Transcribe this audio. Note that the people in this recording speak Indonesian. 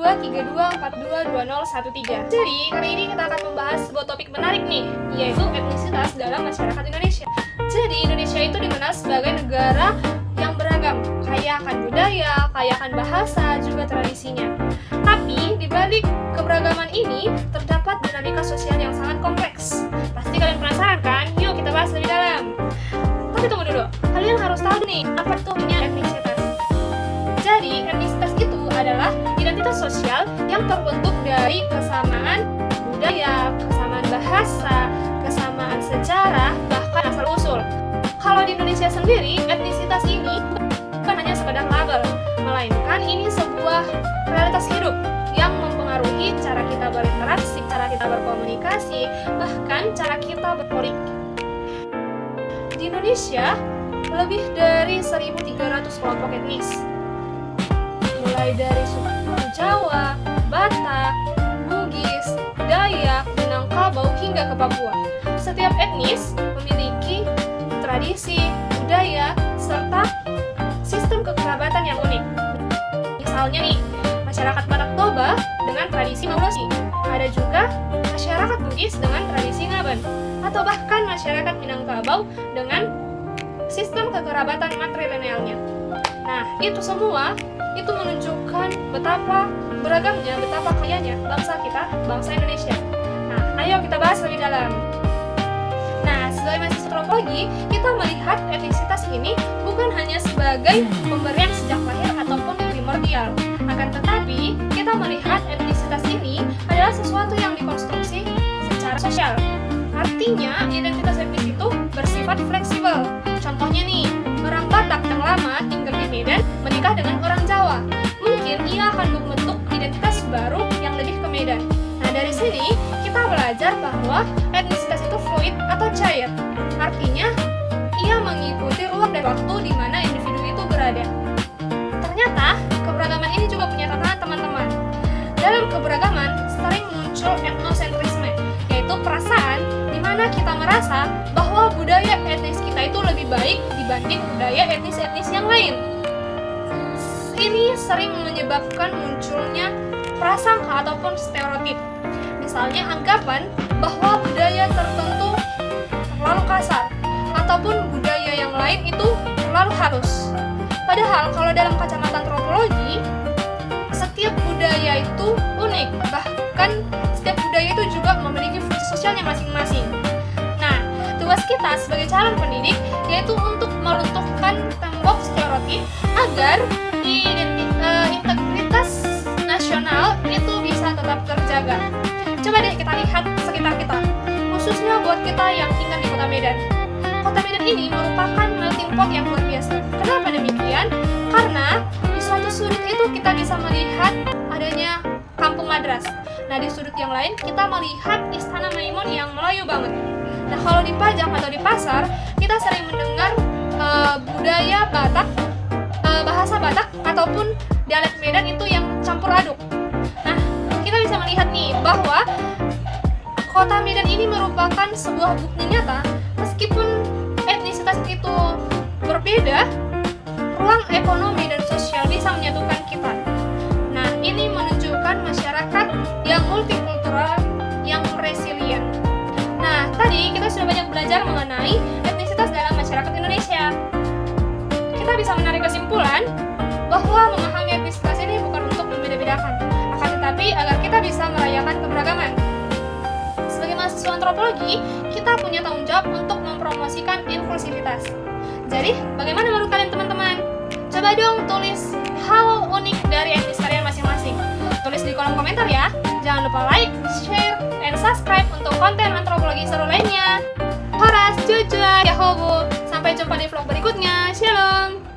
0232422013. Jadi, kali ini kita akan membahas sebuah topik menarik nih, yaitu etnisitas dalam masyarakat Indonesia. Jadi, Indonesia itu dikenal sebagai negara yang beragam, kaya akan budaya, kaya akan bahasa, juga tradisinya. Tapi, di balik keberagaman ini, terdapat dinamika sosial yang sangat kompleks. Pasti kalian penasaran kan? Yuk kita bahas lebih dalam. Tapi tunggu dulu, kalian harus tahu nih, apa tuh etnisitas? Jadi, etnisitas itu adalah identitas sosial yang terbentuk dari kesamaan budaya, kesamaan bahasa, kesamaan sejarah, bahkan asal-usul. Kalau di Indonesia sendiri, etnisitas ini bukan hanya sekedar label, melainkan ini sebuah realitas hidup yang mempengaruhi cara kita berinteraksi, cara kita berkomunikasi, bahkan cara kita berpolitik. Di Indonesia, lebih dari 1.300 kelompok etnis, mulai dari suku Jawa, Batak, Bugis, Dayak, Minangkabau, hingga ke Papua. Setiap etnis memiliki tradisi, budaya, serta sistem kekerabatan yang unik. Misalnya nih, masyarakat Batak Toba dengan tradisi Maulosi. Ada juga masyarakat Bugis dengan tradisi Ngaben. Atau bahkan masyarakat Minangkabau dengan sistem kekerabatan matrilinealnya. Nah, itu semua itu menunjukkan betapa beragamnya, betapa kayanya bangsa kita, bangsa Indonesia. Nah, ayo kita bahas lebih dalam. Nah, sebagai mahasiswa antropologi, kita melihat etnisitas ini bukan hanya sebagai pemberian sejak lahir ataupun primordial. Akan tetapi, kita melihat etnisitas ini adalah sesuatu yang dikonstruksi secara sosial. Artinya, identitas etnis itu bersifat fleksibel. Contohnya nih, orang Batak yang lama tinggal di Medan menikah dengan orang Jawa. Mungkin ia akan membentuk identitas baru yang lebih ke Medan. Nah, dari sini kita belajar bahwa etnisitas itu fluid atau cair. Artinya, ia mengikuti ruang dan waktu di mana individu itu berada. Ternyata, keberagaman ini juga punya tantangan teman-teman. Dalam keberagaman, sering muncul etnosentrisme, yaitu perasaan di mana kita merasa bahwa budaya etnis kita itu lebih baik dibanding budaya etnis-etnis yang lain. Ini sering menyebabkan munculnya prasangka ataupun stereotip. Misalnya anggapan bahwa budaya tertentu terlalu kasar ataupun budaya yang lain itu terlalu halus. Padahal kalau dalam kacamata antropologi, setiap budaya itu unik, bahkan setiap budaya itu juga memiliki fungsi sosialnya masing-masing. Nah, tugas kita sebagai calon pendidik yaitu untuk meruntuhkan tembok stereotip agar integritas nasional itu bisa tetap terjaga. Coba deh kita lihat sekitar kita, khususnya buat kita yang tinggal di Kota Medan. Kota Medan ini merupakan melting pot yang luar biasa. Kenapa demikian? Karena di suatu sudut itu kita bisa melihat adanya Kampung Madras. Nah, di sudut yang lain kita melihat Istana Maimun yang Melayu banget. Nah, kalau di Pajang atau di pasar, kita sering mendengar budaya Batak, bahasa Batak ataupun dialek Medan itu yang campur aduk. Nah, kita bisa melihat nih bahwa Kota Medan ini merupakan sebuah bukti nyata meskipun etnisitas itu berbeda, ruang ekonomi dan sosial bisa menyatukan kita. Nah, ini menunjukkan masyarakat yang multikultural, yang resilient. Nah, tadi kita sudah banyak belajar mengenai etnisitas dalam masyarakat Indonesia. Kita bisa menarik kesimpulan bahwa memahami etnisitas ini bukan untuk membeda-bedakan, akan tetapi agar kita bisa merayakan keberagaman. Sebagai mahasiswa antropologi, kita punya tanggung jawab untuk mempromosikan inklusivitas. Jadi, bagaimana menurut kalian teman-teman? Coba dong tulis hal unik dari etnis kalian masing-masing. Tulis di kolom komentar ya. Jangan lupa like, share, and subscribe untuk konten antropologi seru lainnya. Horas, Jujua, Yahobu. Sampai jumpa di vlog berikutnya. Shalom!